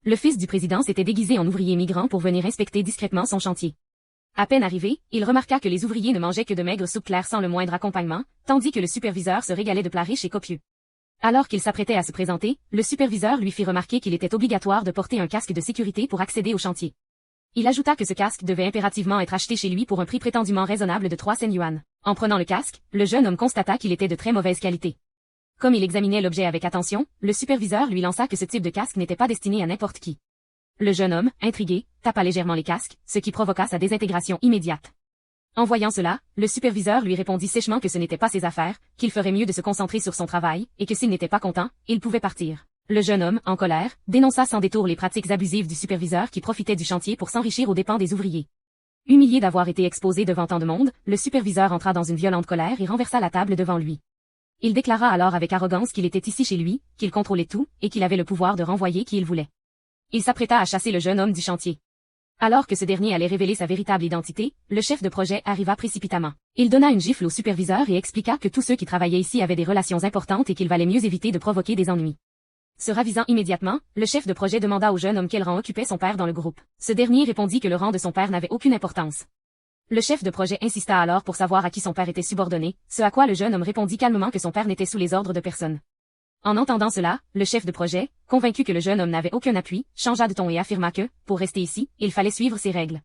Le fils du président s'était déguisé en ouvrier migrant pour venir inspecter discrètement son chantier. À peine arrivé, il remarqua que les ouvriers ne mangeaient que de maigres soupes claires sans le moindre accompagnement, tandis que le superviseur se régalait de plats riches et copieux. Alors qu'il s'apprêtait à se présenter, le superviseur lui fit remarquer qu'il était obligatoire de porter un casque de sécurité pour accéder au chantier. Il ajouta que ce casque devait impérativement être acheté chez lui pour un prix prétendument raisonnable de 300 yuan. En prenant le casque, le jeune homme constata qu'il était de très mauvaise qualité. Comme il examinait l'objet avec attention, le superviseur lui lança que ce type de casque n'était pas destiné à n'importe qui. Le jeune homme, intrigué, tapa légèrement les casques, ce qui provoqua sa désintégration immédiate. En voyant cela, le superviseur lui répondit sèchement que ce n'était pas ses affaires, qu'il ferait mieux de se concentrer sur son travail, et que s'il n'était pas content, il pouvait partir. Le jeune homme, en colère, dénonça sans détour les pratiques abusives du superviseur qui profitait du chantier pour s'enrichir aux dépens des ouvriers. Humilié d'avoir été exposé devant tant de monde, le superviseur entra dans une violente colère et renversa la table devant lui. Il déclara alors avec arrogance qu'il était ici chez lui, qu'il contrôlait tout, et qu'il avait le pouvoir de renvoyer qui il voulait. Il s'apprêta à chasser le jeune homme du chantier. Alors que ce dernier allait révéler sa véritable identité, le chef de projet arriva précipitamment. Il donna une gifle au superviseur et expliqua que tous ceux qui travaillaient ici avaient des relations importantes et qu'il valait mieux éviter de provoquer des ennuis. Se ravisant immédiatement, le chef de projet demanda au jeune homme quel rang occupait son père dans le groupe. Ce dernier répondit que le rang de son père n'avait aucune importance. Le chef de projet insista alors pour savoir à qui son père était subordonné, ce à quoi le jeune homme répondit calmement que son père n'était sous les ordres de personne. En entendant cela, le chef de projet, convaincu que le jeune homme n'avait aucun appui, changea de ton et affirma que, pour rester ici, il fallait suivre ses règles.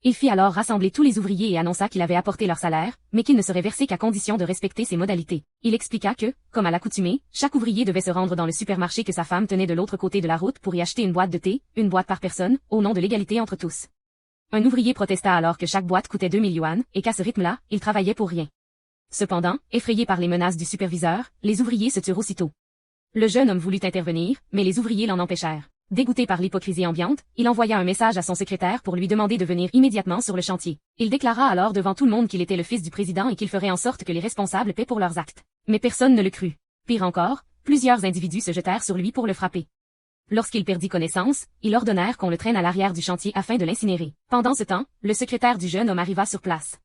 Il fit alors rassembler tous les ouvriers et annonça qu'il avait apporté leur salaire, mais qu'il ne serait versé qu'à condition de respecter ses modalités. Il expliqua que, comme à l'accoutumée, chaque ouvrier devait se rendre dans le supermarché que sa femme tenait de l'autre côté de la route pour y acheter une boîte de thé, une boîte par personne, au nom de l'égalité entre tous. Un ouvrier protesta alors que chaque boîte coûtait 2000 yuan, et qu'à ce rythme-là, il travaillait pour rien. Cependant, effrayés par les menaces du superviseur, les ouvriers se turent aussitôt. Le jeune homme voulut intervenir, mais les ouvriers l'en empêchèrent. Dégoûté par l'hypocrisie ambiante, il envoya un message à son secrétaire pour lui demander de venir immédiatement sur le chantier. Il déclara alors devant tout le monde qu'il était le fils du président et qu'il ferait en sorte que les responsables paient pour leurs actes. Mais personne ne le crut. Pire encore, plusieurs individus se jetèrent sur lui pour le frapper. Lorsqu'il perdit connaissance, ils ordonnèrent qu'on le traîne à l'arrière du chantier afin de l'incinérer. Pendant ce temps, le secrétaire du jeune homme arriva sur place.